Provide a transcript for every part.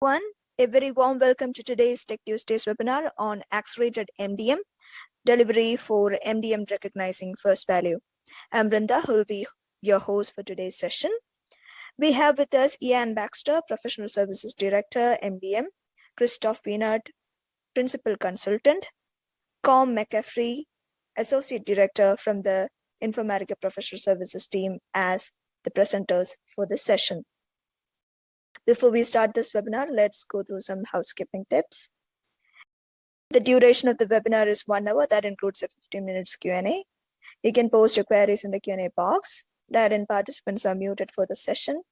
One, a very warm welcome to today's Tech Tuesdays webinar on Accelerated MDM, Delivery for MDM Recognizing First Value. I'm Brinda, who will be your host for today's session. We have with us Ian Baxter, Professional Services Director, MDM, Christoph Peanut, Principal Consultant, Com McCaffrey, Associate Director from the Informatica Professional Services team as the presenters for this session. Before we start this webinar, let's go through some housekeeping tips. The duration of the webinar is 1 hour. That includes a 15 minutes Q&A. You can post your queries in the Q&A box. Dial-in participants are muted for the session.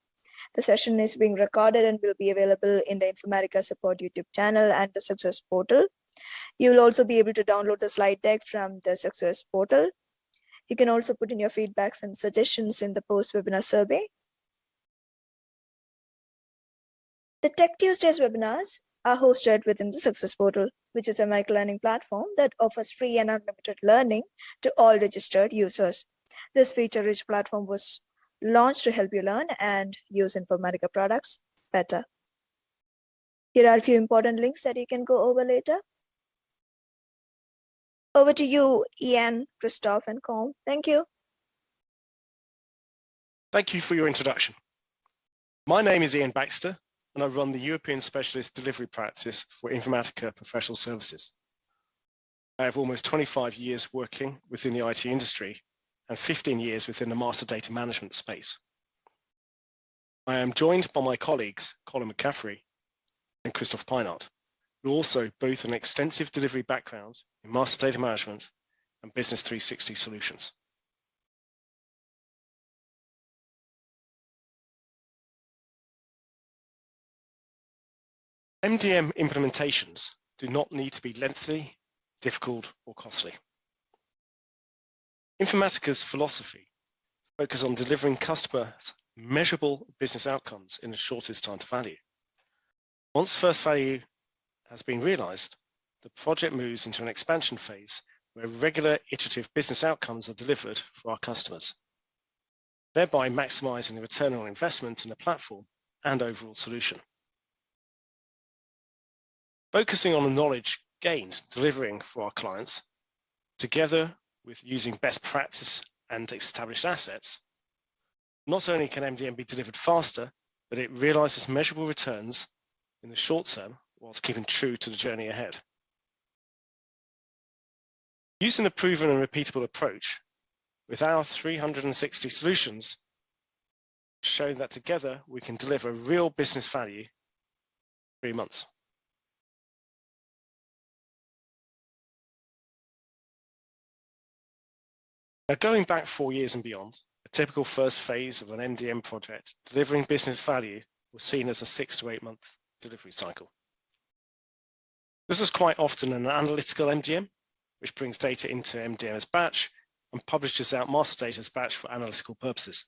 The session is being recorded and will be available in the Informatica Support YouTube channel and the Success portal. You will also be able to download the slide deck from the Success portal. You can also put in your feedbacks and suggestions in the post-webinar survey. The Tech Tuesdays webinars are hosted within the Success portal, which is a micro-learning platform that offers free and unlimited learning to all registered users. This feature-rich platform was launched to help you learn and use Informatica products better. Here are a few important links that you can go over later. Over to you, Ian, Christoph, and Com. Thank you. Thank you for your introduction. My name is Ian Baxter, and I run the European Specialist Delivery Practice for Informatica Professional Services. I have almost 25 years working within the IT industry and 15 years within the master data management space. I am joined by my colleagues, Colin McCaffrey and Christoph Peinart, who also both an extensive delivery background in master data management and Business 360 solutions. MDM implementations do not need to be lengthy, difficult, or costly. Informatica's philosophy focuses on delivering customers measurable business outcomes in the shortest time to value. Once first value has been realized, the project moves into an expansion phase where regular iterative business outcomes are delivered for our customers, thereby maximizing the return on investment in the platform and overall solution. Focusing on the knowledge gained delivering for our clients, together with using best practice and established assets, not only can MDM be delivered faster, but it realizes measurable returns in the short term whilst keeping true to the journey ahead. Using a proven and repeatable approach, with our 360 solutions, showing that together we can deliver real business value in 3 months. Now, going back 4 years and beyond, a typical first phase of an MDM project delivering business value was seen as a 6 to 8 month delivery cycle. This was quite often an analytical MDM, which brings data into MDM as batch and publishes out master data as batch for analytical purposes.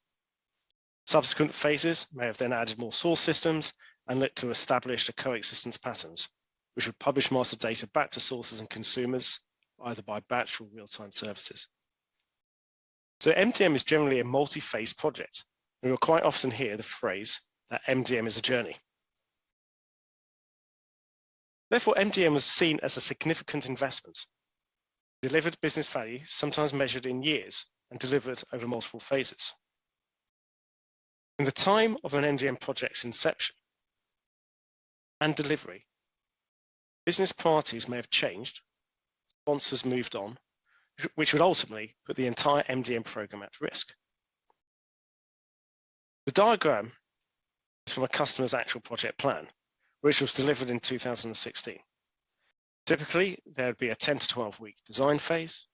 Subsequent phases may have then added more source systems and looked to establish a coexistence patterns, which would publish master data back to sources and consumers, either by batch or real-time services. So MDM is generally a multi-phase project, and you'll quite often hear the phrase that MDM is a journey. Therefore, MDM was seen as a significant investment, delivered business value, sometimes measured in years and delivered over multiple phases. In the time of an MDM project's inception and delivery, business priorities may have changed, sponsors moved on, which would ultimately put the entire MDM program at risk. The diagram is from a customer's actual project plan, which was delivered in 2016. Typically, there would be a 10 to 12 week design phase,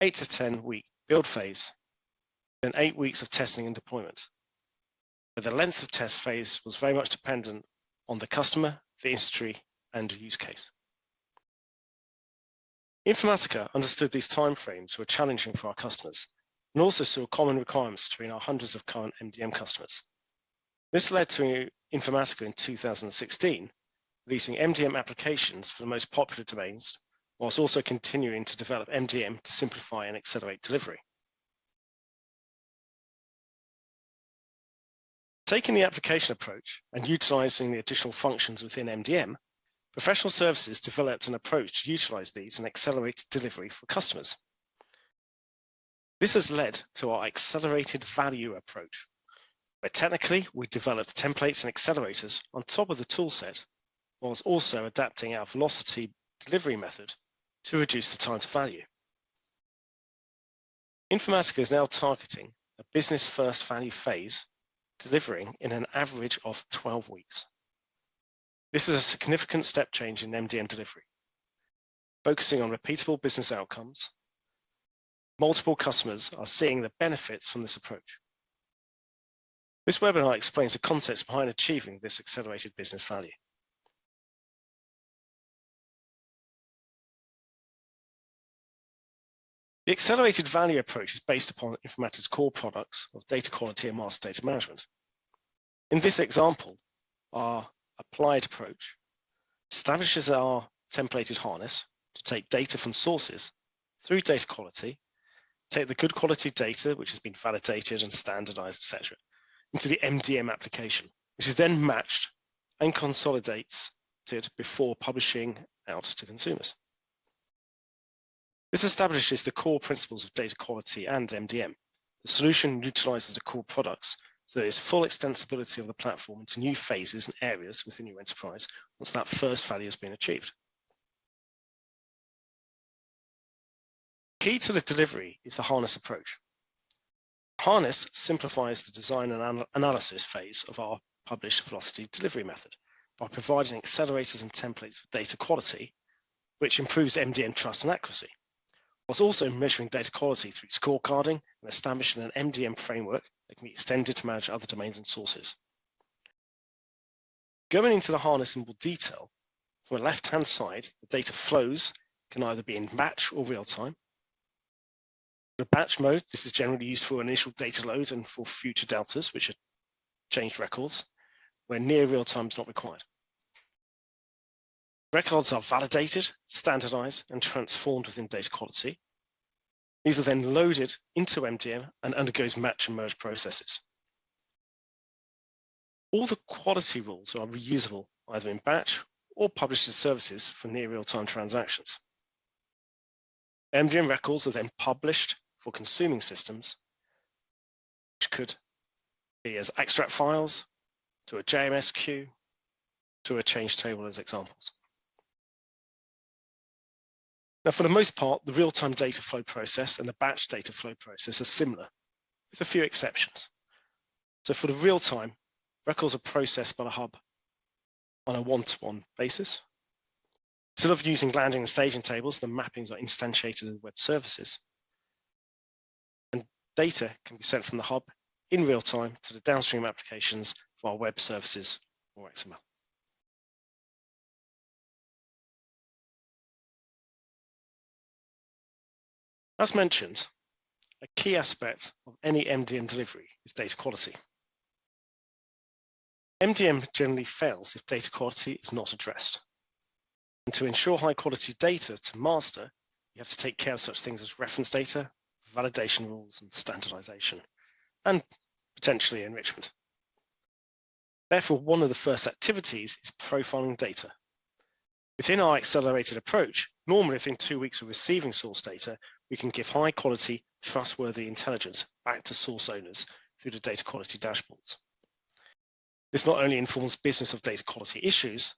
8 to 10 week build phase, then 8 weeks of testing and deployment. But the length of test phase was very much dependent on the customer, the industry, and the use case. Informatica understood these timeframes were challenging for our customers and also saw common requirements between our hundreds of current MDM customers. This led to Informatica in 2016 releasing MDM applications for the most popular domains, whilst also continuing to develop MDM to simplify and accelerate delivery. Taking the application approach and utilizing the additional functions within MDM, professional services developed an approach to utilize these and accelerate delivery for customers. This has led to our accelerated value approach, where technically we developed templates and accelerators on top of the toolset, whilst also adapting our velocity delivery method to reduce the time to value. Informatica is now targeting a business first value phase, delivering in an average of 12 weeks. This is a significant step change in MDM delivery, focusing on repeatable business outcomes. Multiple customers are seeing the benefits from this approach. This webinar explains the concepts behind achieving this accelerated business value. The accelerated value approach is based upon Informatica's core products of data quality and master data management. In this example, our applied approach establishes our templated harness to take data from sources through data quality, take the good quality data, which has been validated and standardized, etc., into the MDM application, which is then matched and consolidates it before publishing out to consumers. This establishes the core principles of data quality and MDM. The solution utilizes the core products so there is full extensibility of the platform into new phases and areas within your enterprise once that first value has been achieved. Key to the delivery is the harness approach. Harness simplifies the design and analysis phase of our published velocity delivery method by providing accelerators and templates for data quality, which improves MDM trust and accuracy, whilst also measuring data quality through scorecarding and establishing an MDM framework that can be extended to manage other domains and sources. Going into the harness in more detail, from the left-hand side, the data flows can either be in batch or real-time. The batch mode, this is generally used for initial data load and for future deltas, which are changed records, where near real-time is not required. Records are validated, standardized, and transformed within data quality. These are then loaded into MDM and undergoes match and merge processes. All the quality rules are reusable either in batch or published as services for near real-time transactions. MDM records are then published for consuming systems, which could be as extract files, to a JMS queue, to a change table as examples. Now, for the most part, the real-time data flow process and the batch data flow process are similar, with a few exceptions. So for the real-time, records are processed by the hub on a one-to-one basis. Instead of using landing and staging tables, the mappings are instantiated as web services. And data can be sent from the hub in real time to the downstream applications via web services or XML. As mentioned, a key aspect of any MDM delivery is data quality. MDM generally fails if data quality is not addressed. And to ensure high quality data to master, you have to take care of such things as reference data, validation rules, and standardization, and potentially enrichment. Therefore, one of the first activities is profiling data. Within our accelerated approach, normally within 2 weeks of receiving source data, we can give high quality, trustworthy intelligence back to source owners through the data quality dashboards. This not only informs business of data quality issues,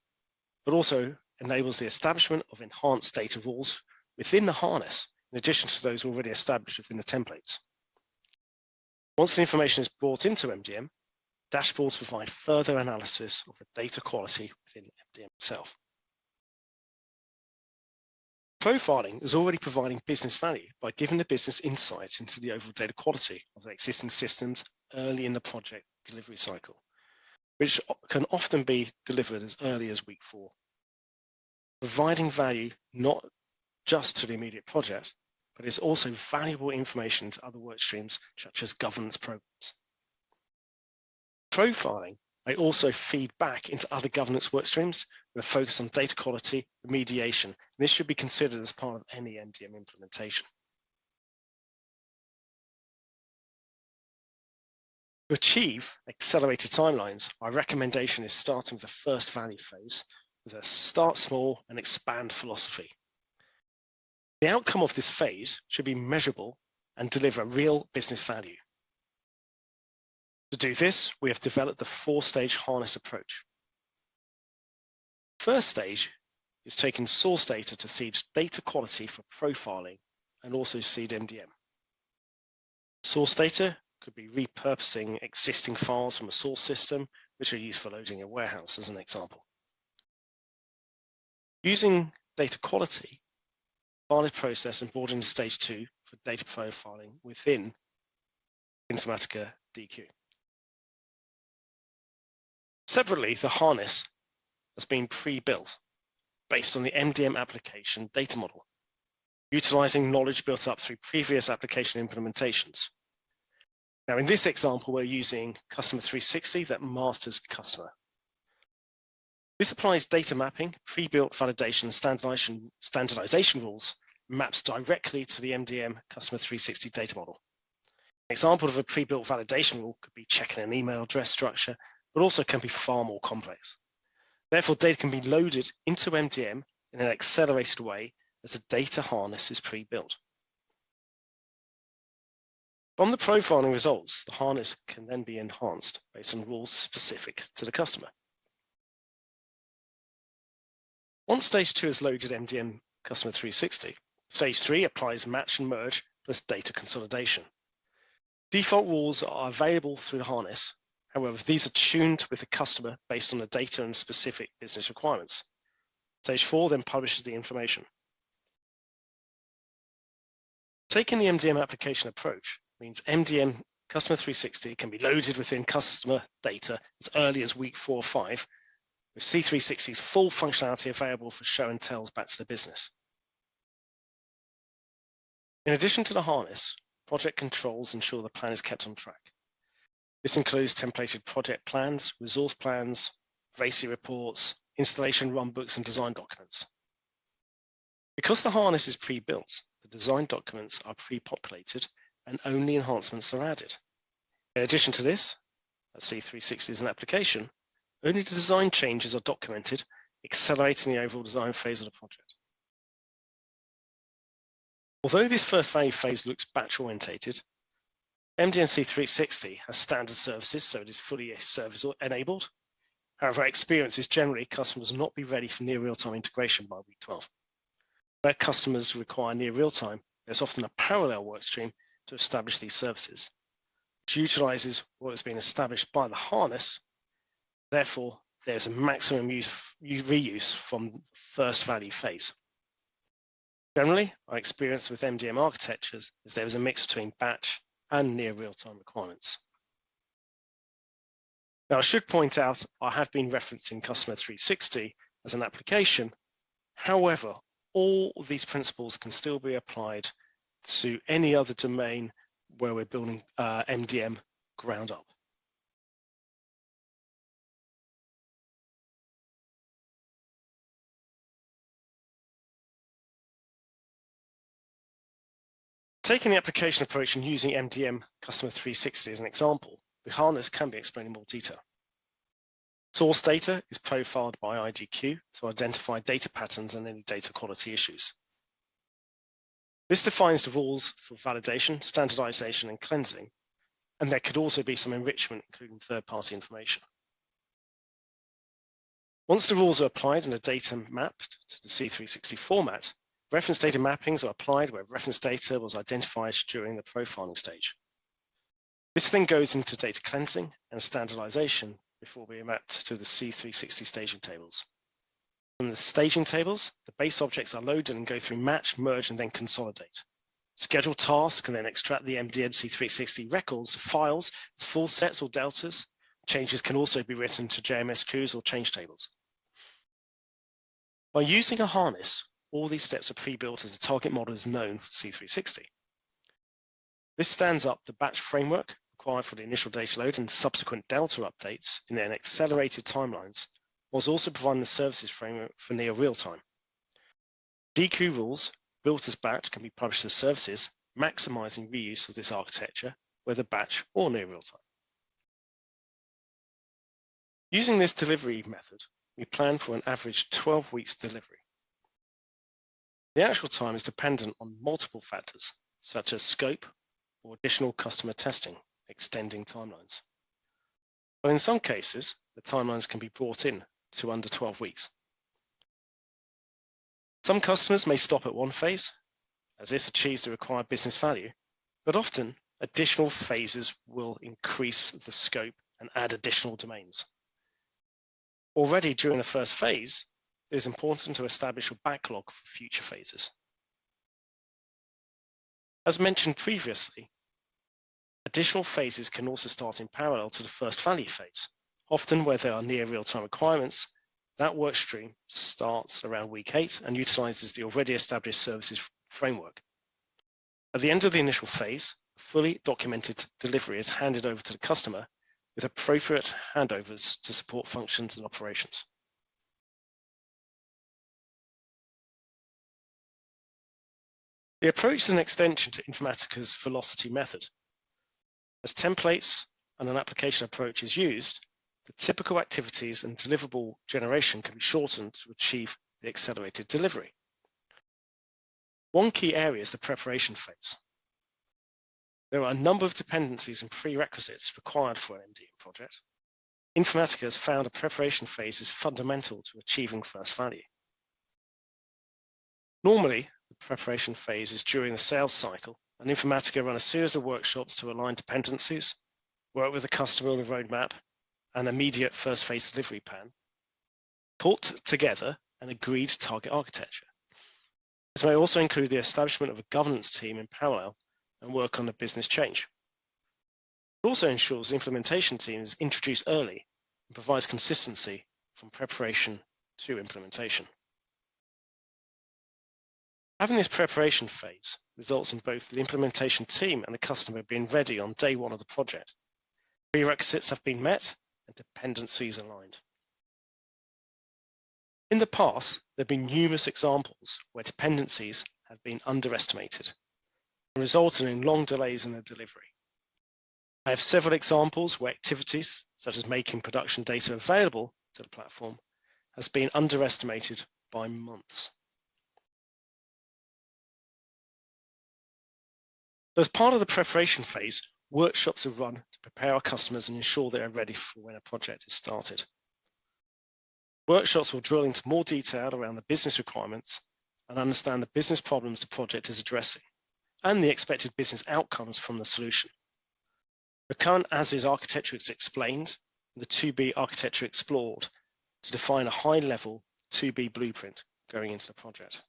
but also enables the establishment of enhanced data rules within the harness, in addition to those already established within the templates. Once the information is brought into MDM, dashboards provide further analysis of the data quality within MDM itself. Profiling is already providing business value by giving the business insights into the overall data quality of the existing systems early in the project delivery cycle, which can often be delivered as early as week 4. Providing value not just to the immediate project, but is also valuable information to other work streams such as governance programs. Profiling may also feed back into other governance work streams with a focus on data quality remediation. And this should be considered as part of any MDM implementation. To achieve accelerated timelines, our recommendation is starting with the first value phase with a start small and expand philosophy. The outcome of this phase should be measurable and deliver real business value. To do this, we have developed the 4-stage harness approach. First stage is taking source data to seed data quality for profiling and also seed MDM. Source data could be repurposing existing files from a source system, which are used for loading a warehouse as an example. Using data quality, file is processed and brought into stage 2 for data profiling within Informatica DQ. Separately, the harness has been pre-built based on the MDM application data model, utilizing knowledge built up through previous application implementations. Now, in this example, we're using Customer 360 that masters customer. This applies data mapping, pre-built validation, standardization rules, maps directly to the MDM Customer 360 data model. An example of a pre-built validation rule could be checking an email address structure, but also can be far more complex. Therefore, data can be loaded into MDM in an accelerated way as the data harness is pre-built. From the profiling results, the harness can then be enhanced based on rules specific to the customer. Once stage 2 has loaded MDM Customer 360, stage 3 applies match and merge plus data consolidation. Default rules are available through the harness. However, these are tuned with the customer based on the data and specific business requirements. Stage 4 then publishes the information. Taking the MDM application approach means MDM Customer 360 can be loaded within customer data as early as week 4 or 5, with C360's full functionality available for show and tells back to the business. In addition to the harness, project controls ensure the plan is kept on track. This includes templated project plans, resource plans, RACI reports, installation runbooks, and design documents. Because the harness is pre-built, the design documents are pre-populated and only enhancements are added. In addition to this, as C360 is an application, only the design changes are documented, accelerating the overall design phase of the project. Although this first value phase looks batch-orientated, MDM C360 has standard services, so it is fully service enabled. However, our experience is generally customers will not be ready for near real-time integration by week 12. Where customers require near real-time, there's often a parallel workstream to establish these services, which utilizes what has been established by the harness. Therefore, there's a maximum reuse from the first value phase. Generally, our experience with MDM architectures is there is a mix between batch and near real-time requirements. Now, I should point out I have been referencing Customer 360 as an application. However, all of these principles can still be applied to any other domain where we're building MDM ground up. Taking the application approach and using MDM Customer 360 as an example, the harness can be explained in more detail. Source data is profiled by IDQ to identify data patterns and any data quality issues. This defines the rules for validation, standardization, and cleansing, and there could also be some enrichment, including third-party information. Once the rules are applied and the data mapped to the C360 format, reference data mappings are applied where reference data was identified during the profiling stage. This then goes into data cleansing and standardization before being mapped to the C360 staging tables. From the staging tables, the base objects are loaded and go through match, merge, and then consolidate. Scheduled tasks can then extract the MDM C360 records to files as full sets or deltas. Changes can also be written to JMS queues or change tables. By using a harness, all these steps are pre-built as the target model is known for C360. This stands up the batch framework required for the initial data load and subsequent delta updates in their accelerated timelines, whilst also providing the services framework for near real-time. DQ rules built as batch can be published as services, maximizing reuse of this architecture, whether batch or near real-time. Using this delivery method, we plan for an average 12 weeks delivery. The actual time is dependent on multiple factors, such as scope or additional customer testing, extending timelines. But in some cases, the timelines can be brought in to under 12 weeks. Some customers may stop at one phase, as this achieves the required business value, but often additional phases will increase the scope and add additional domains. Already during the first phase, it is important to establish a backlog for future phases. As mentioned previously, additional phases can also start in parallel to the first value phase. Often where there are near real-time requirements, that work stream starts around week 8 and utilizes the already established services framework. At the end of the initial phase, a fully documented delivery is handed over to the customer with appropriate handovers to support functions and operations. The approach is an extension to Informatica's velocity method. As templates and an application approach is used, the typical activities and deliverable generation can be shortened to achieve the accelerated delivery. One key area is the preparation phase. There are a number of dependencies and prerequisites required for an MDM project. Informatica has found a preparation phase is fundamental to achieving first value. Normally, the preparation phase is during the sales cycle, and Informatica run a series of workshops to align dependencies, work with the customer on the roadmap, and immediate first phase delivery plan, put together an agreed target architecture. This may also include the establishment of a governance team in parallel and work on the business change. It also ensures the implementation team is introduced early and provides consistency from preparation to implementation. Having this preparation phase results in both the implementation team and the customer being ready on day one of the project. Prerequisites have been met and dependencies aligned. In the past, there have been numerous examples where dependencies have been underestimated and resulted in long delays in the delivery. I have several examples where activities, such as making production data available to the platform, has been underestimated by months. As part of the preparation phase, workshops are run to prepare our customers and ensure they are ready for when a project is started. Workshops will drill into more detail around the business requirements and understand the business problems the project is addressing and the expected business outcomes from the solution. The current as-is architecture is explained and the to-be architecture explored to define a high-level to-be blueprint going into the project.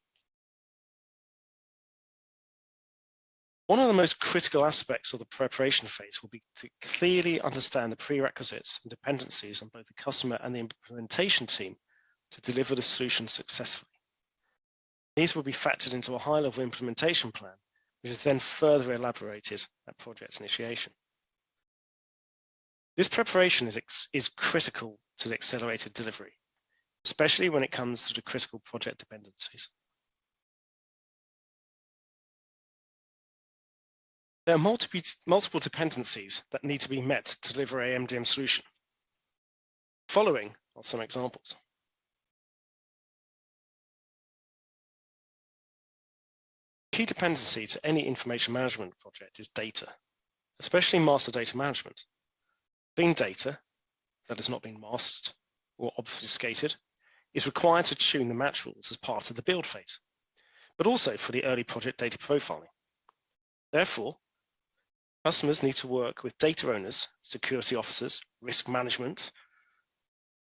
One of the most critical aspects of the preparation phase will be to clearly understand the prerequisites and dependencies on both the customer and the implementation team to deliver the solution successfully. These will be factored into a high-level implementation plan, which is then further elaborated at project initiation. This preparation is critical to the accelerated delivery, especially when it comes to the critical project dependencies. There are multiple dependencies that need to be met to deliver a MDM solution. Following are some examples. Key dependency to any information management project is data, especially master data management. Clean data that has not been masked or obfuscated is required to tune the match rules as part of the build phase, but also for the early project data profiling. Therefore, customers need to work with data owners, security officers, risk management,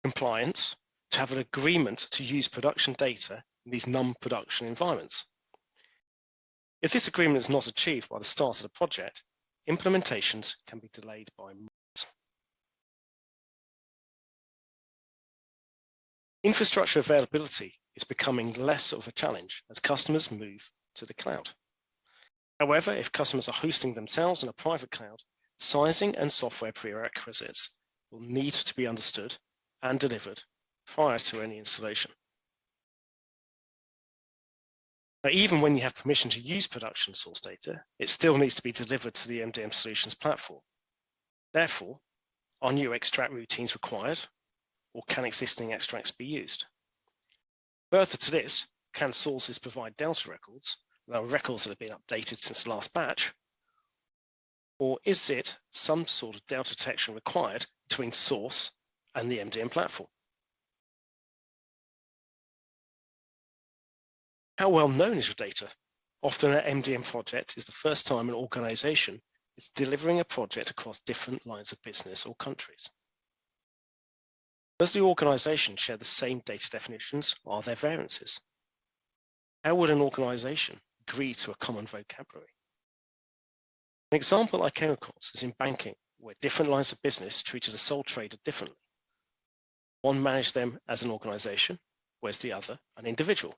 compliance to have an agreement to use production data in these non-production environments. If this agreement is not achieved by the start of the project, implementations can be delayed by months. Infrastructure availability is becoming less of a challenge as customers move to the cloud. However, if customers are hosting themselves in a private cloud, sizing and software prerequisites will need to be understood and delivered prior to any installation. Now, even when you have permission to use production source data, it still needs to be delivered to the MDM Solutions platform. Therefore, are new extract routines required or can existing extracts be used? Further to this, can sources provide delta records, there are records that have been updated since the last batch, or is it some sort of delta detection required between source and the MDM platform? How well known is your data? Often an MDM project is the first time an organization is delivering a project across different lines of business or countries. Does the organization share the same data definitions, or are there variances? How would an organization agree to a common vocabulary? An example I came across is in banking, where different lines of business treated a sole trader differently. One managed them as an organization, whereas the other an individual.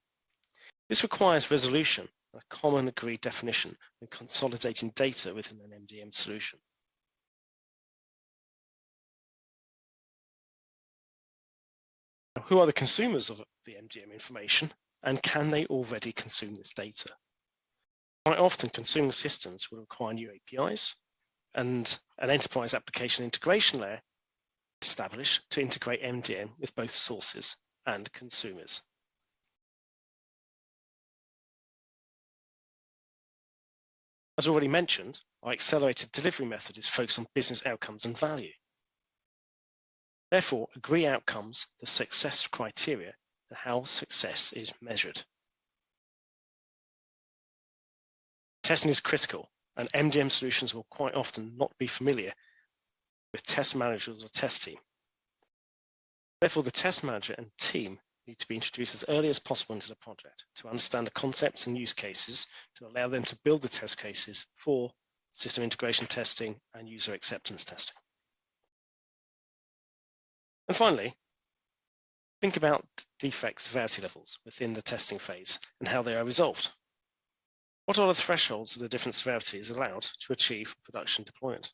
This requires resolution, a common agreed definition, and consolidating data within an MDM solution. Now, who are the consumers of the MDM information, and can they already consume this data? Quite often, consuming systems will require new APIs and an enterprise application integration layer established to integrate MDM with both sources and consumers. As already mentioned, our accelerated delivery method is focused on business outcomes and value. Therefore, agree outcomes, the success criteria, and how success is measured. Testing is critical, and MDM solutions will quite often not be familiar with test managers or test team. Therefore, the test manager and team need to be introduced as early as possible into the project to understand the concepts and use cases to allow them to build the test cases for system integration testing and user acceptance testing. And finally, think about defect severity levels within the testing phase and how they are resolved. What are the thresholds of the different severities allowed to achieve production deployment?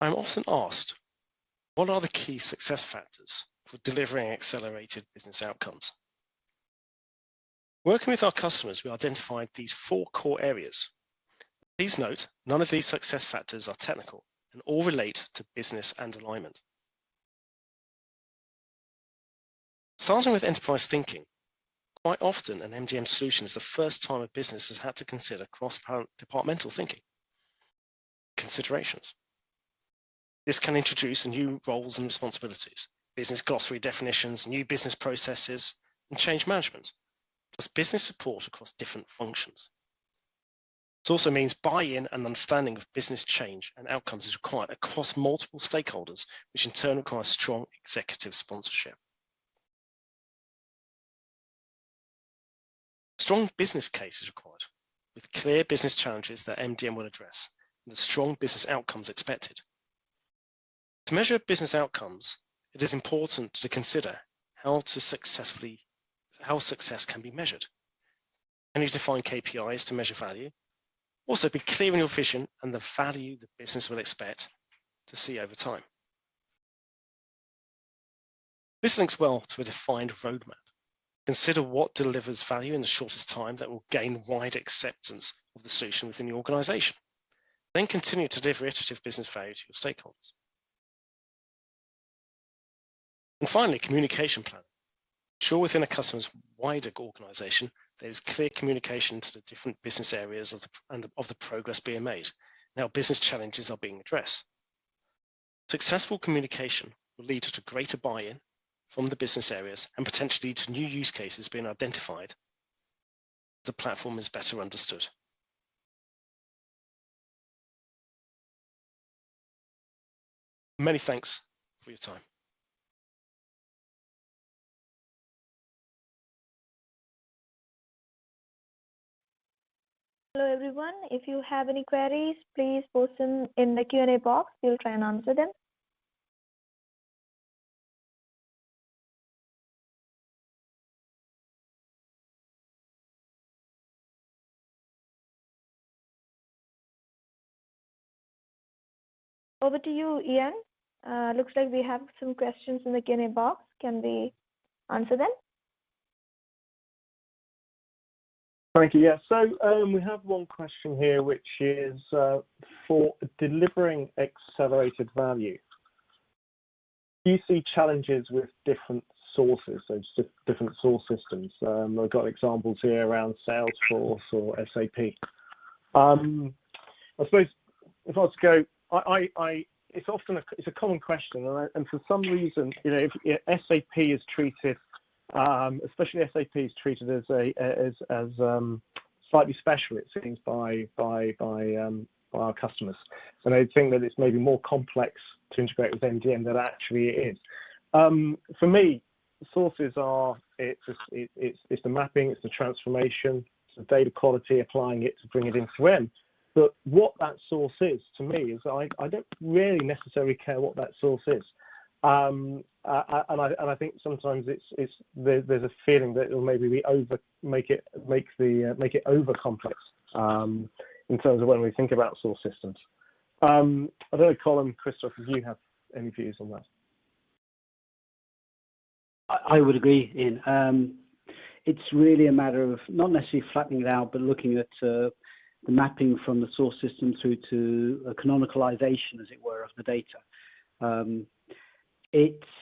I'm often asked, what are the key success factors for delivering accelerated business outcomes? Working with our customers, we identified these 4 core areas. Please note, none of these success factors are technical and all relate to business and alignment. Starting with enterprise thinking, quite often an MDM solution is the first time a business has had to consider cross-departmental thinking considerations. This can introduce new roles and responsibilities, business glossary definitions, new business processes, and change management, plus business support across different functions. This also means buy-in and understanding of business change and outcomes is required across multiple stakeholders, which in turn requires strong executive sponsorship. A strong business case is required, with clear business challenges that MDM will address, and the strong business outcomes expected. To measure business outcomes, it is important to consider how success can be measured. Can you define KPIs to measure value? Also, be clear in your vision and the value the business will expect to see over time. This links well to a defined roadmap. Consider what delivers value in the shortest time that will gain wide acceptance of the solution within the organization. Then continue to deliver iterative business value to your stakeholders. And finally, communication planning. Ensure within a customer's wider organization, there is clear communication to the different business areas of the progress being made and how business challenges are being addressed. Successful communication will lead to greater buy-in from the business areas and potentially to new use cases being identified as the platform is better understood. Many thanks for your time. Hello everyone. If you have any queries, please post them in the Q&A box. We'll try and answer them. Over to you, Ian. Looks like we have some questions in the Q&A box. Can we answer them? Thank you. Yeah, so we have one question here, which is for delivering accelerated value. Do you see challenges with different sources, so different source systems? I've got examples here around Salesforce or SAP. I suppose if I was to go, it's a common question, and for some reason, if SAP is treated, especially SAP is treated as slightly special, it seems, by our customers, and they think that it's maybe more complex to integrate with MDM than actually it is. For me, sources are it's the mapping, it's the transformation, it's the data quality, applying it to bring it into M. But what that source is, to me, is I don't really necessarily care what that source is, and I think sometimes there's a feeling that it'll maybe make it over complex in terms of when we think about source systems. I don't know, Colin, Christoph, if you have any views on that. I would agree, Ian. It's really a matter of not necessarily flattening it out, but looking at the mapping from the source system through to a canonicalization, as it were, of the data. It's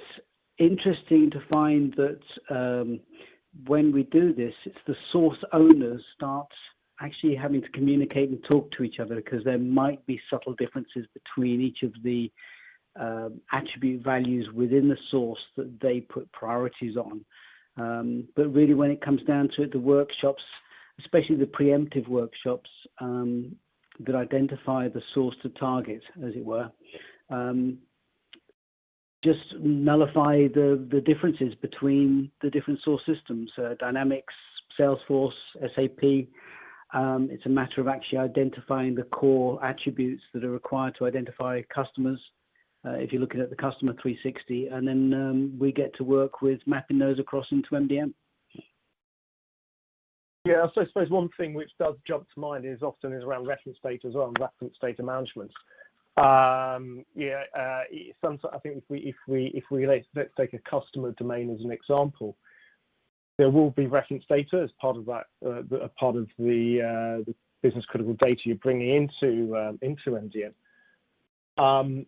interesting to find that when we do this, it's the source owners start actually having to communicate and talk to each other, because there might be subtle differences between each of the attribute values within the source that they put priorities on. But really, when it comes down to it, the workshops, especially the preemptive workshops that identify the source to target, as it were, just nullify the differences between the different source systems, Dynamics, Salesforce, SAP. It's a matter of actually identifying the core attributes that are required to identify customers, if you're looking at the customer 360, and then we get to work with mapping those across into MDM. Yeah, so I suppose one thing which does jump to mind is around reference data as well, and reference data management. Sometimes I think if we let's take a customer domain as an example, there will be reference data as part of that, part of the business critical data you're bringing into MDM. And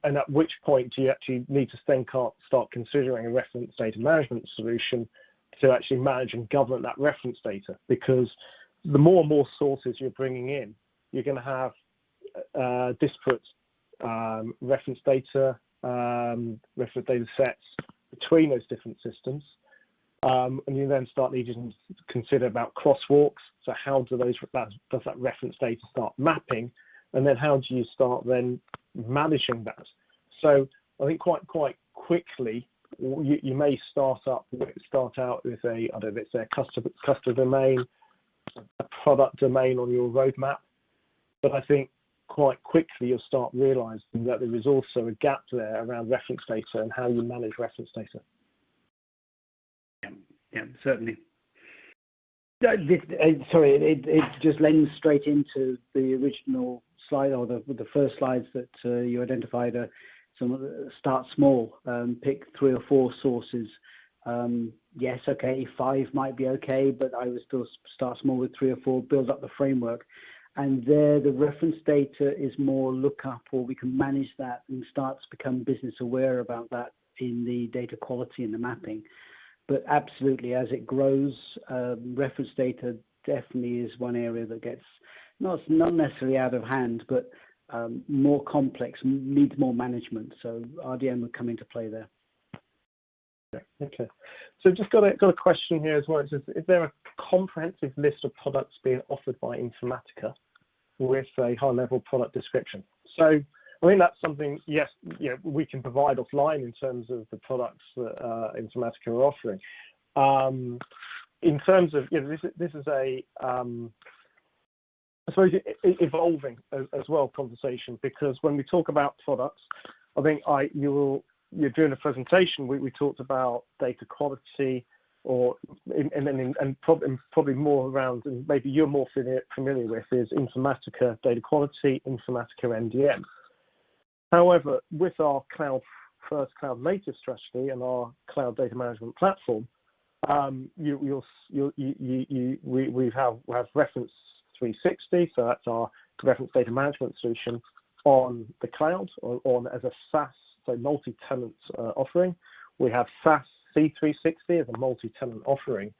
at which point do you actually need to then start considering a reference data management solution to actually manage and govern that reference data? Because the more and more sources you're bringing in, you're going to have disparate reference data sets between those different systems, and you then start needing to consider about crosswalks. So how does that reference data start mapping, and then how do you start then managing that? So I think quite quickly you may start out with a customer domain, a product domain on your roadmap, but I think quite quickly you'll start realizing that there is also a gap there around reference data and how you manage reference data. Yeah, certainly. It just lends straight into the original slide, or the first slides that you identified. Start small, pick 3 or 4 sources. Yes, okay, 5 might be okay, but I would still start small with 3 or 4, build up the framework. And there, the reference data is more lookup, or we can manage that and start to become business aware about that in the data quality and the mapping. But absolutely, as it grows, reference data definitely is one area that gets not necessarily out of hand, but more complex, needs more management. So RDM would come into play there. Okay. So just got a question here as well. It says, is there a comprehensive list of products being offered by Informatica with a high-level product description? So I think that's something, yes, we can provide offline in terms of the products that Informatica are offering. In terms of, this is a, I suppose, evolving as well conversation, because when we talk about products, I think you're doing a presentation. We talked about data quality, and probably more around, and maybe you're more familiar with, is Informatica data quality, Informatica MDM. However, with our cloud native strategy and our cloud data management platform, We have reference 360, so that's our reference data management solution on the cloud, on as a SaaS, so multi-tenant offering. We have SaaS C360 as a multi-tenant offering,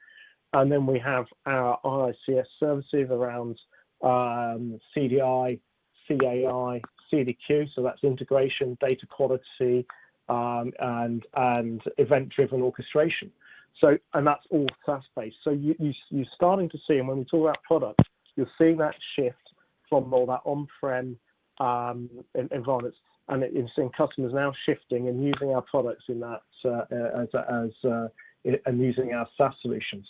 and then we have our IICS services around CDI, CAI, CDQ, so that's integration, data quality, and event-driven orchestration. So, and that's all SaaS-based. So you're starting to see, and when we talk about products, you're seeing that shift from all that on-prem environments, and you're seeing customers now shifting and using our products in that and using our SaaS solutions.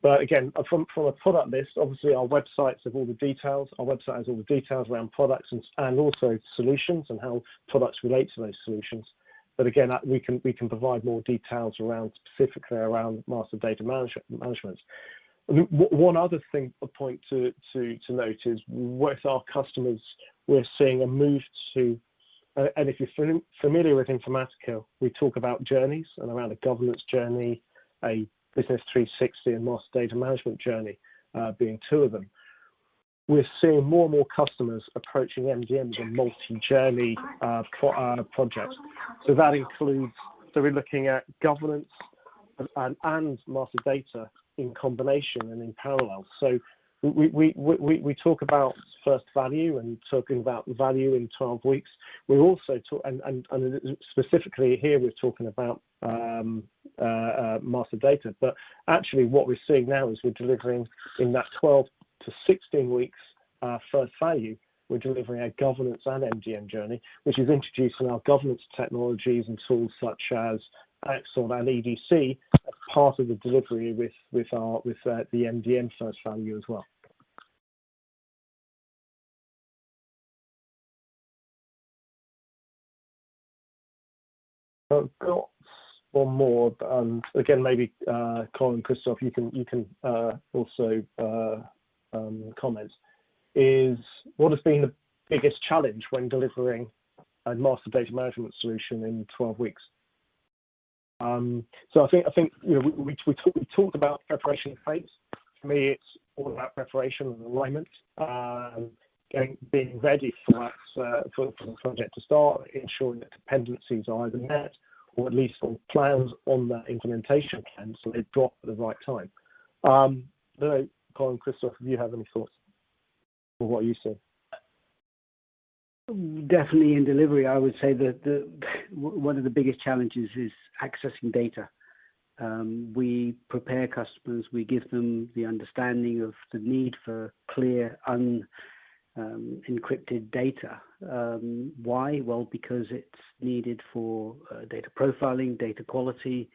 But again, from a product list, obviously our websites have all the details. Our website has all the details around products and also solutions and how products relate to those solutions. But again, we can provide more details around specifically around master data management. One other thing, a point to note is with our customers, we're seeing a move to, and if you're familiar with Informatica, we talk about journeys and around a governance journey, a Business 360 and master data management journey being two of them. We're seeing more and more customers approaching MDM as a multi-journey project. So that includes, so we're looking at governance and master data in combination and in parallel. So we talk about first value and talking about value in 12 weeks. We're also and specifically here we're talking about master data, but actually what we're seeing now is we're delivering in that 12 to 16 weeks first value. We're delivering a governance and MDM journey, which is introducing our governance technologies and tools such as Axon and EDC as part of the delivery with the MDM first value as well. I've got one more, again, maybe Colin, Christoph, you can also comment. Is what has been the biggest challenge when delivering a master data management solution in 12 weeks? So I think you know we talked about preparation phase. For me, it's all about preparation and alignment, being ready for that for the project to start, ensuring that dependencies are either met or at least on plans on that implementation plan, so they drop at the right time. I don't know, Colin, Christoph, if you have any thoughts or what you see? Definitely in delivery, I would say that one of the biggest challenges is accessing data. We prepare customers, we give them the understanding of the need for clear, encrypted data. Why? Well, because it's needed for data profiling, data quality,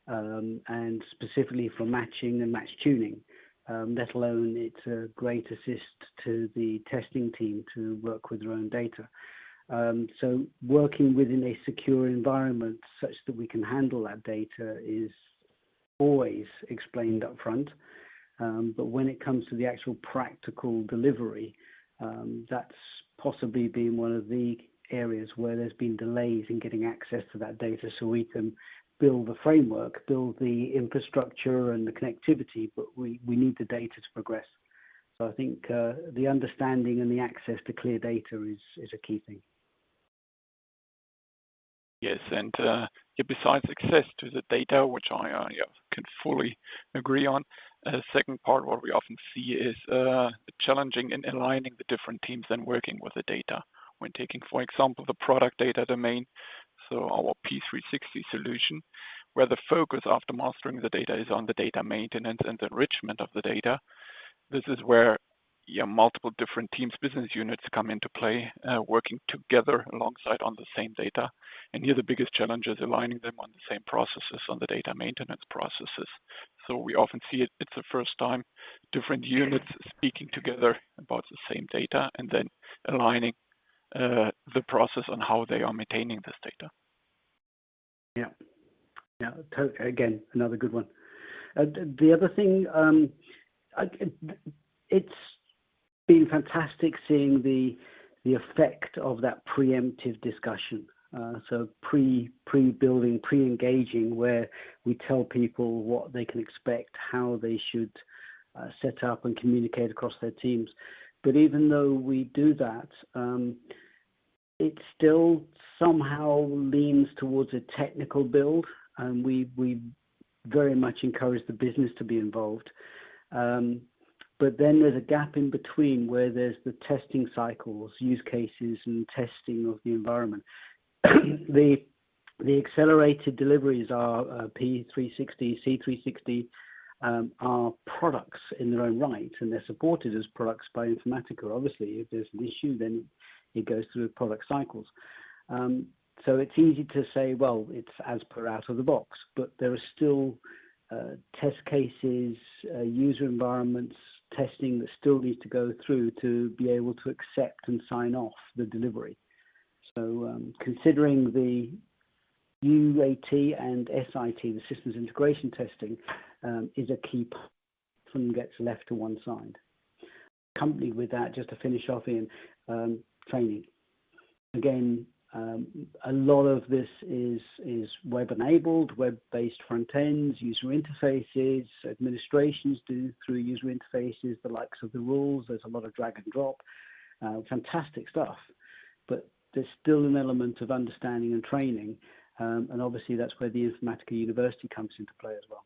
and specifically for matching and match tuning. Let alone it's a great assist to the testing team to work with their own data. So working within a secure environment such that we can handle that data is always explained up front. But when it comes to the actual practical delivery, that's possibly been one of the areas where there's been delays in getting access to that data so we can build the framework, build the infrastructure and the connectivity, but we need the data to progress. So I think the understanding and the access to clear data is a key thing. Yes, and besides access to the data, which I can fully agree on, second part, what we often see is challenging in aligning the different teams and working with the data. When taking, for example, the product data domain, so our P360 solution, where the focus after mastering the data is on the data maintenance and the enrichment of the data. This is where multiple different teams, business units come into play, working together alongside on the same data. And here the biggest challenge is aligning them on the same processes, on the data maintenance processes. So we often see it's the first time different units speaking together about the same data and then aligning the process on how they are maintaining this data. Yeah, again, another good one. The other thing, it's been fantastic seeing the effect of that preemptive discussion. So pre-building, pre-engaging, where we tell people what they can expect, how they should set up and communicate across their teams. But even though we do that, it still somehow leans towards a technical build, and we very much encourage the business to be involved. But then there's a gap in between where there's the testing cycles, use cases, and testing of the environment. The accelerated deliveries are P360, C360, are products in their own right, and they're supported as products by Informatica. Obviously, if there's an issue, then it goes through product cycles. So it's easy to say, well, it's as per out of the box, but there are still test cases, user environments, testing that still needs to go through to be able to accept and sign off the delivery. So considering the UAT and SIT, the systems integration testing, is a key part, and gets left to one side. Accompanied with that, just to finish off in training. Again, a lot of this is web-enabled, web-based front ends, user interfaces, administrations do through user interfaces, the likes of the rules. There's a lot of drag and drop, fantastic stuff. But there's still an element of understanding and training, and obviously that's where the Informatica University comes into play as well.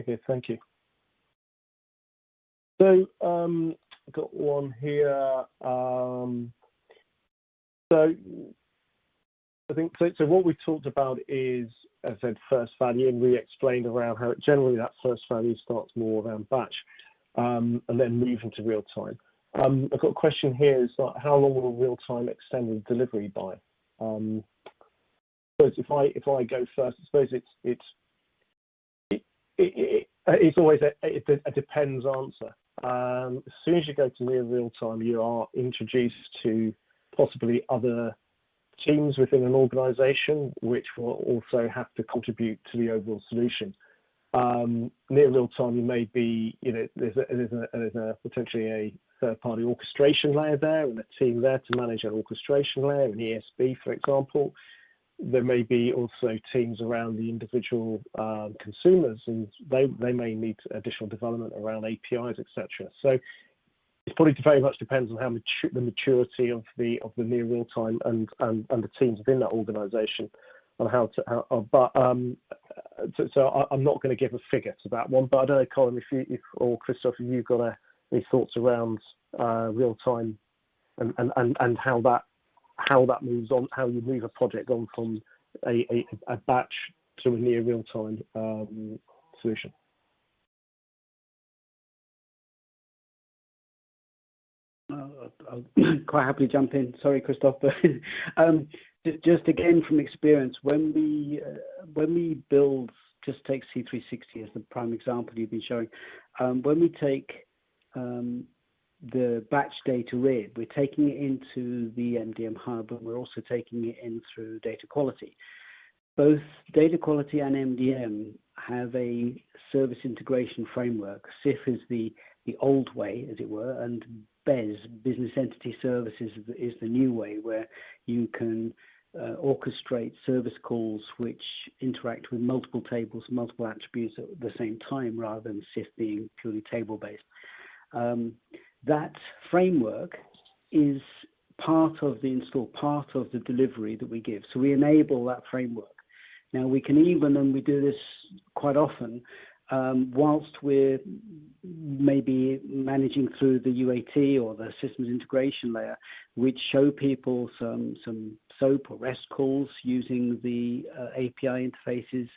Okay, thank you. So I've got one here. So I think so what we talked about is, as I said, first value, and we explained around how generally that first value starts more around batch, and then move into real time. I've got a question here: is like, how long will real time extended delivery by? So if I go first, I suppose it's always a depends answer. As soon as you go to near real time, you are introduced to possibly other teams within an organization, which will also have to contribute to the overall solution. Near real time, you may be, there's a potentially a third-party orchestration layer there, and a team there to manage an orchestration layer, an ESB, for example. There may be also teams around the individual consumers, and they may need additional development around APIs, etc. So it probably very much depends on how the maturity of the near real time and the teams within that organisation, on so I'm not going to give a figure to that one, but I don't know, Colin, or Christoph, if you've got any thoughts around real time and how that moves on, how you move a project on from a batch to a near real time solution. I'll quite happily jump in. Sorry, Christoph, but just again from experience, when we build, just take C360 as the prime example you've been showing. When we take the batch data in, we're taking it into the MDM hub, and we're also taking it in through data quality. Both data quality and MDM have a service integration framework. SIF is the old way, as it were, and BES, Business Entity Services, is the new way, where you can orchestrate service calls which interact with multiple tables, multiple attributes at the same time, rather than SIF being purely table-based. That framework is part of the install, part of the delivery that we give. So we enable that framework. Now we can even, and we do this quite often, whilst we're maybe managing through the UAT or the systems integration layer, which show people some SOAP or REST calls using the API interfaces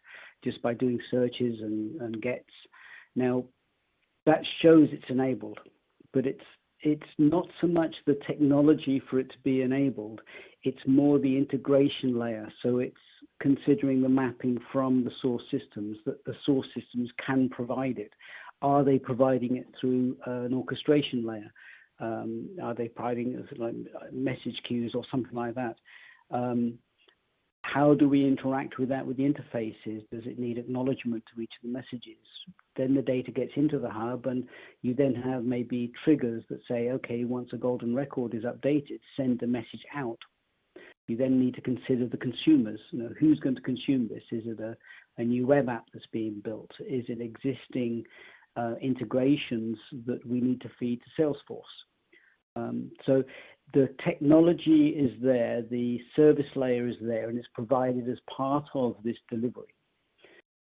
just by doing searches and gets. Now that shows it's enabled, but it's not so much the technology for it to be enabled, it's more the integration layer. So it's considering the mapping from the source systems, that the source systems can provide it. Are they providing it through an orchestration layer? Are they providing it like message queues or something like that? how do we interact with that with the interfaces? Does it need acknowledgement to each of the messages? Then the data gets into the hub, and you then have maybe triggers that say, okay, once a golden record is updated, send the message out. You then need to consider the consumers. Who's going to consume this? Is it a new web app that's being built? Is it existing integrations that we need to feed to Salesforce? So the technology is there, the service layer is there, and it's provided as part of this delivery.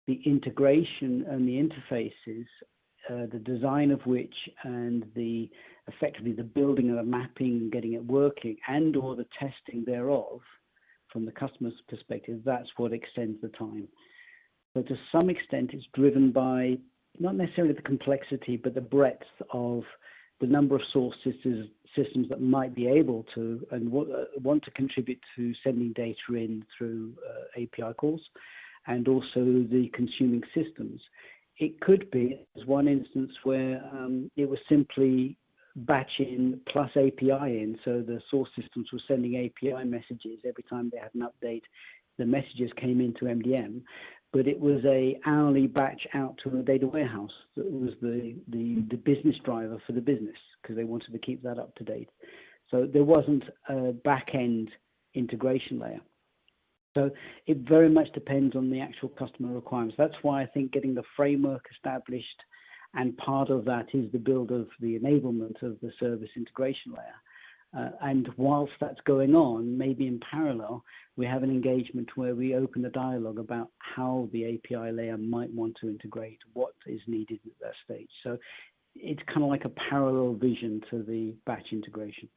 The integration and the interfaces, the design of which, and effectively the building of the mapping and getting it working, and or the testing thereof from the customer's perspective, that's what extends the time. So to some extent, it's driven by not necessarily the complexity, but the breadth of the number of source systems that might be able to and want to contribute to sending data in through API calls, and also the consuming systems. It could be, as one instance, where it was simply batch in plus API in, so the source systems were sending API messages every time they had an update. The messages came into MDM, but it was a hourly batch out to a data warehouse that was the business driver for the business, because they wanted to keep that up to date. So there wasn't a back-end integration layer. So it very much depends on the actual customer requirements. That's why I think getting the framework established, and part of that is the build of the enablement of the service integration layer. And whilst that's going on, maybe in parallel, we have an engagement where we open a dialogue about how the API layer might want to integrate, what is needed at that stage. So it's kind of like a parallel vision to the batch integration.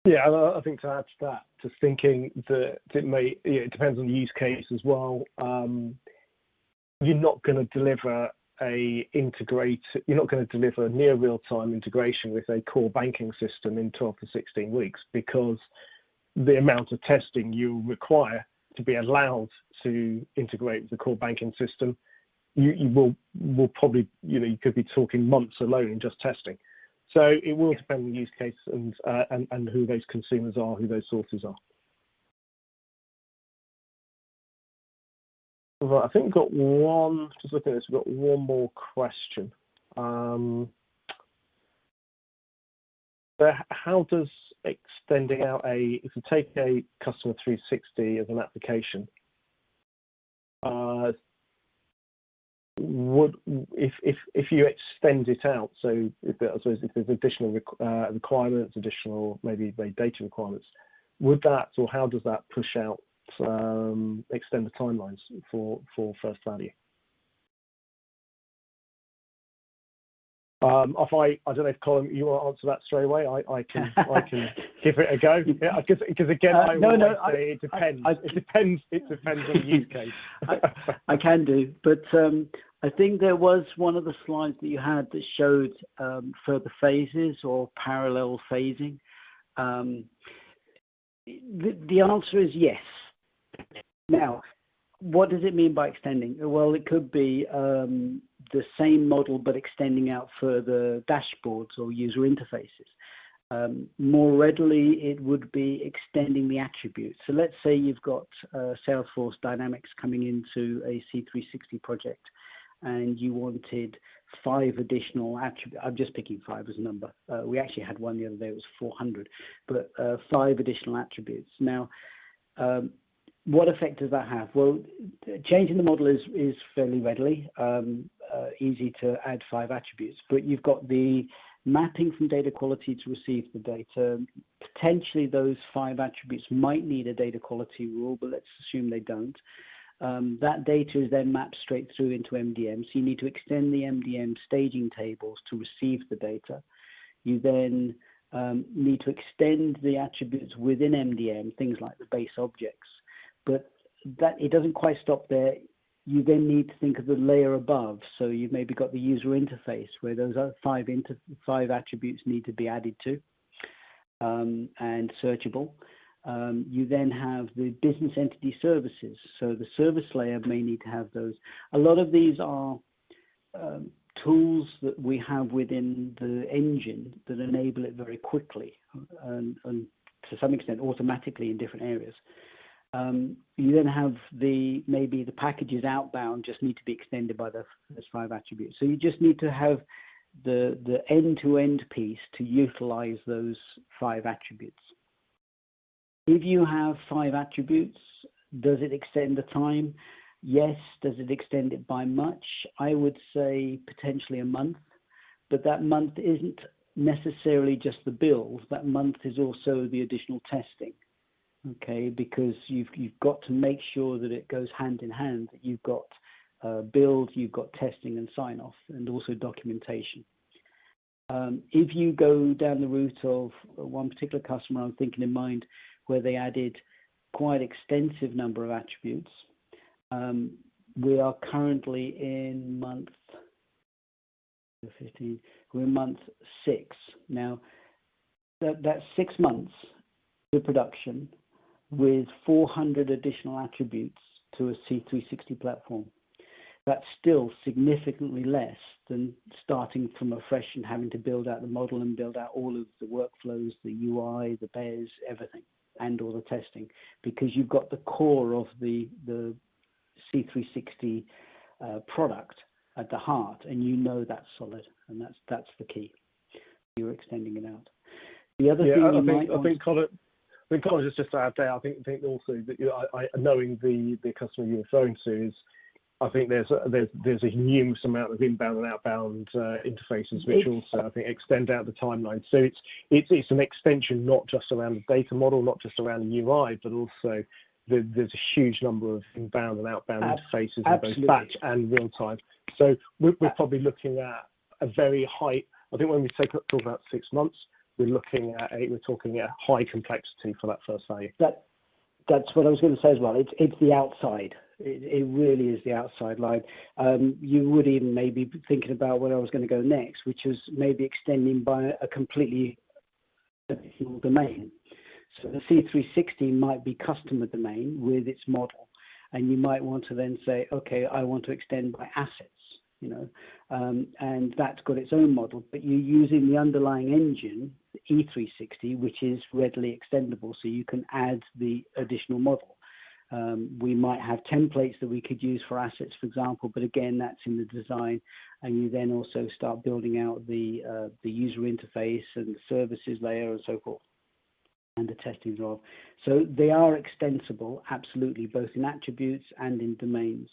Yeah, I think to add to that, just thinking that it depends on the use case as well. You're not going to deliver you're not going to deliver near real-time integration with a core banking system in 12 to 16 weeks, because the amount of testing you require to be allowed to integrate with the core banking system, you will probably, you could be talking months alone in just testing. So it will depend on the use case and who those consumers are, who those sources are. Right, I think we've got one, just looking at this, we've got one more question. So how does extending out if you take a customer 360 as an application, if you extend it out, so if there's additional requirements, additional maybe data requirements, would that, or how does that push out, extend the timelines for first value? I don't know if Colin, you want to answer that straight away. I can give it a go. Yeah, because again, say it depends. It depends on the use case. I can do, but I think there was one of the slides that you had that showed further phases or parallel phasing. The answer is yes. Now, what does it mean by extending? Well, it could be the same model but extending out further dashboards or user interfaces. More readily, it would be extending the attributes. So let's say you've got Salesforce Dynamics coming into a C360 project, and you wanted 5 additional attributes. I'm just picking 5 as a number. We actually had one the other day, it was 400, but 5 additional attributes. Now, what effect does that have? Well, changing the model is fairly readily, easy to add 5 attributes, but you've got the mapping from data quality to receive the data. Potentially those 5 attributes might need a data quality rule, but let's assume they don't. That data is then mapped straight through into MDM, so you need to extend the MDM staging tables to receive the data. You then need to extend the attributes within MDM, things like the base objects. But that it doesn't quite stop there. You then need to think of the layer above. So you've maybe got the user interface where those 5 attributes need to be added to and searchable. You then have the business entity services. So the service layer may need to have those. A lot of these are tools that we have within the engine that enable it very quickly. And to some extent automatically in different areas. You then have maybe the packages outbound just need to be extended by those 5 attributes. So you just need to have the end-to-end piece to utilize those 5 attributes. If you have 5 attributes, does it extend the time? Yes. Does it extend it by much? I would say potentially a month, but that month isn't necessarily just the build. That month is also the additional testing. Okay, because you've got to make sure that it goes hand in hand, that you've got build, you've got testing and sign off, and also documentation. If you go down the route of one particular customer I'm thinking in mind, where they added quite extensive number of attributes, we are currently in month 15. We're in month 6 now. That's 6 months to production, with 400 additional attributes to a C360 platform. That's still significantly less than starting from afresh and having to build out the model and build out all of the workflows, the UI, the BES, everything, and all the testing, because you've got the core of the C360 product at the heart, and you know that's solid, and that's the key. You're extending it out. The other thing I think Colin, just to add there, I think also that knowing the customer you're referring to is, I think there's a enormous amount of inbound and outbound interfaces, which also I think extend out the timeline. So it's an extension not just around the data model, not just around the UI, but also there's a huge number of inbound and outbound interfaces in both batch and real time. So we're probably looking at a very high. I think when we talk about 6 months, we're talking at high complexity for that first value. That's what I was going to say as well. It's the outside. It really is the outside line. You would even maybe be thinking about where I was going to go next, which is maybe extending by a completely additional domain. So the C360 might be customer domain with its model, and you might want to then say, okay, I want to extend by assets. And that's got its own model, but you're using the underlying engine, E360, which is readily extendable, so you can add the additional model. We might have templates that we could use for assets, for example, but again, that's in the design, and you then also start building out the user interface and the services layer and so forth, and the testing as well. So they are extensible, absolutely, both in attributes and in domains.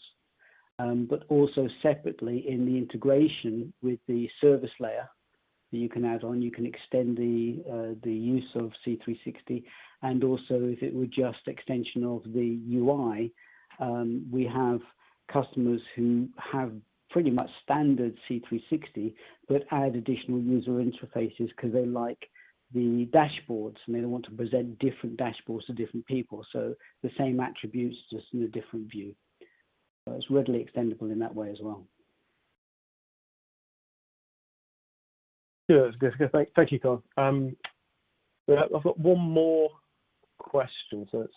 But also separately in the integration with the service layer that you can add on. You can extend the use of C360, and also if it were just extension of the UI, we have customers who have pretty much standard C360, but add additional user interfaces because they like the dashboards and they want to present different dashboards to different people. So the same attributes, just in a different view. So it's readily extendable in that way as well. Good. Thank you, Colin. I've got one more question. So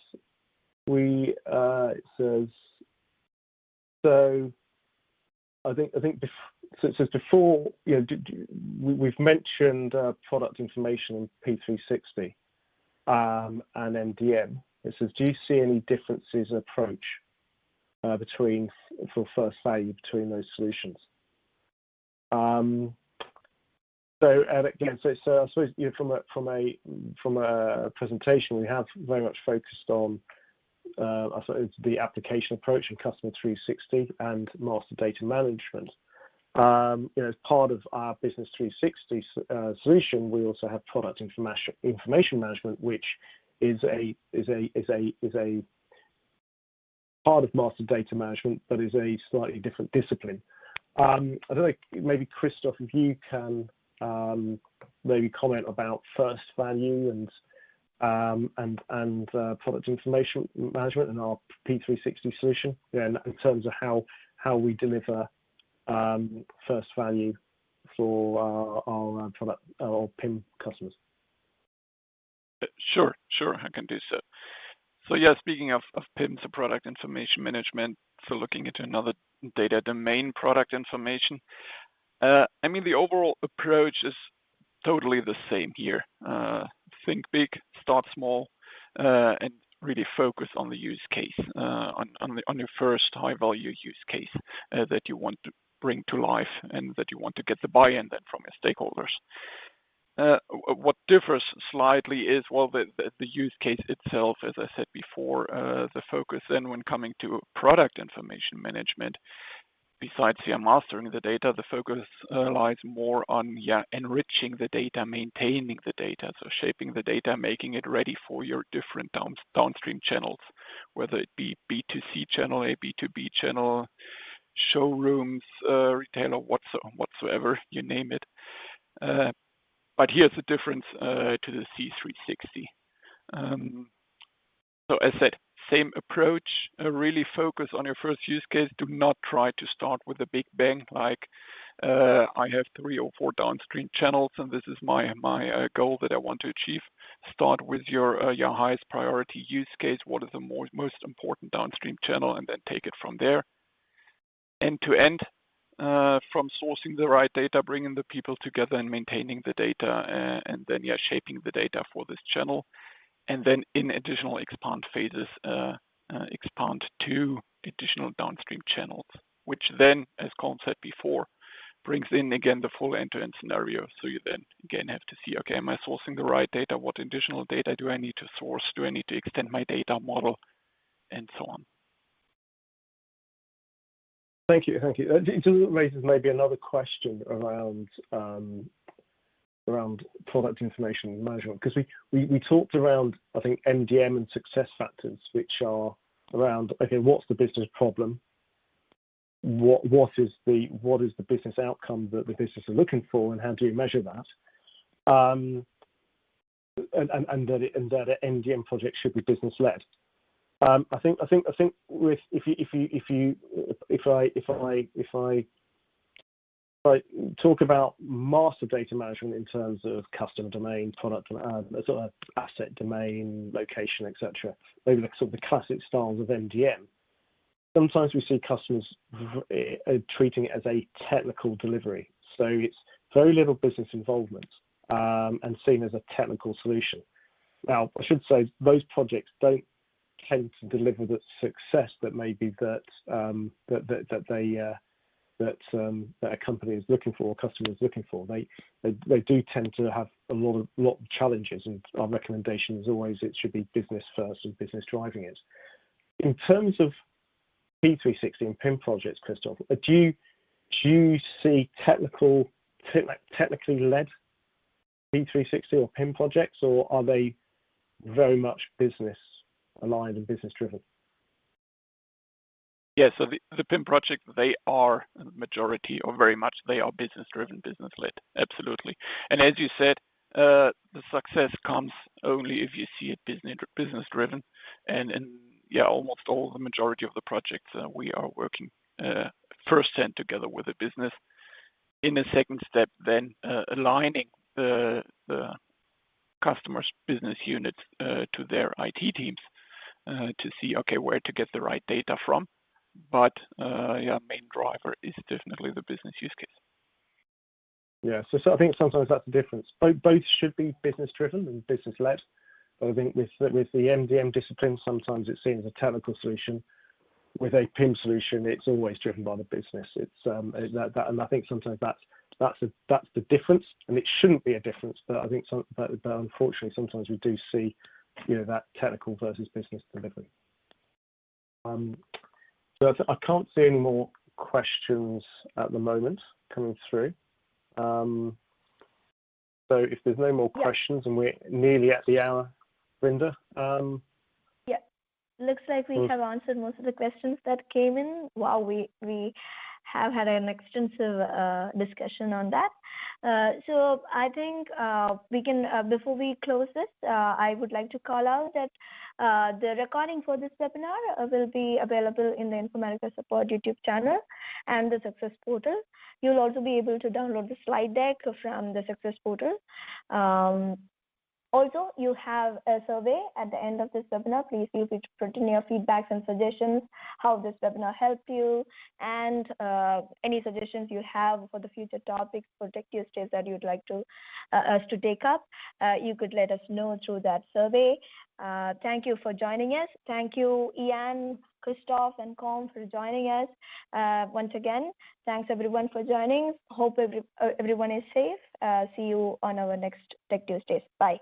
it says, so I think so it says before, we've mentioned product information in P360 and MDM. It says, do you see any differences in approach for first value between those solutions? So again, so I suppose from a presentation, we have very much focused on I suppose the application approach and customer 360 and master data management. As part of our business 360 solution, we also have product information management, which is a part of master data management, but is a slightly different discipline. I don't know, maybe Christoph, if you can maybe comment about first value and product information management and our P360 solution, in terms of how we deliver first value for our product or PIM customers. Sure, I can do so. So yeah, speaking of PIM, so product information management, so looking into another data domain, product information. I mean, the overall approach is totally the same here. Think big, start small and really focus on the use case, on your first high-value use case that you want to bring to life and that you want to get the buy-in then from your stakeholders. What differs slightly is, well, the use case itself, as I said before, the focus then when coming to product information management, besides mastering the data, the focus lies more on enriching the data, maintaining the data, so shaping the data, making it ready for your different downstream channels, whether it be B2C channel, a B2B channel, showrooms, retailer, whatsoever, you name it. But here's the difference to the C360. So as said, same approach, really focus on your first use case. Do not try to start with a big bang, like I have 3 or 4 downstream channels and this is my goal that I want to achieve. Start with your highest priority use case. What is the most important downstream channel, and then take it from there. End to end, from sourcing the right data, bringing the people together and maintaining the data, and then shaping the data for this channel. And then in additional expand phases, expand to additional downstream channels, which then, as Colin said before, brings in again the full end-to-end scenario. So you then again have to see, okay, am I sourcing the right data? What additional data do I need to source? Do I need to extend my data model? And so on. Thank you. It raises maybe another question around product information management, because we talked around, I think, MDM and success factors, which are around, okay, what's the business problem? What is the business outcome that the business are looking for, and how do you measure that? And that an MDM project should be business led. I think with if I talk about master data management in terms of customer domain, product, sort of asset domain, location, etc., maybe the sort of the classic styles of MDM. Sometimes we see customers treating it as a technical delivery, so it's very little business involvement and seen as a technical solution. Now, I should say those projects don't tend to deliver the success that maybe that a company is looking for, or customer is looking for. They do tend to have a lot of challenges, and our recommendation is always it should be business first and business driving it. In terms of P360 and PIM projects, Christoph, do you see technically led P360 or PIM projects, or are they very much business aligned and business driven? Yeah, so the PIM project, they are majority, or very much, they are business driven, business led, absolutely. And as you said, the success comes only if you see it business driven, and almost all the majority of the projects we are working first hand together with the business. In a second step, then aligning the customers' business units to their IT teams to see, okay, where to get the right data from. But main driver is definitely the business use case. Yeah, so I think sometimes that's the difference. Both should be business driven and business led. But I think with the MDM discipline, sometimes it's seen as a technical solution. With a PIM solution, it's always driven by the business. It's and I think sometimes that's the difference, and it shouldn't be a difference. But I think but unfortunately, sometimes we do see, that technical versus business delivery. So I can't see any more questions at the moment coming through. So if there's no more questions, and we're nearly at the hour, Brenda. Looks like we have answered most of the questions that came in. Wow, we have had an extensive discussion on that. So I think we can, before we close this, I would like to call out that the recording for this webinar will be available in the Informatica Support YouTube channel and the Success Portal. You'll also be able to download the slide deck from the Success Portal. Also, you have a survey at the end of this webinar. Please feel free to put in your feedbacks and suggestions, how this webinar helped you, and any suggestions you have for the future topics for Tech Tuesdays that you'd like to us to take up. You could let us know through that survey. Thank you for joining us. Thank you, Ian, Christoph, and Com for joining us. Once again, thanks everyone for joining. Hope everyone is safe. See you on our next Tech Tuesdays. Bye.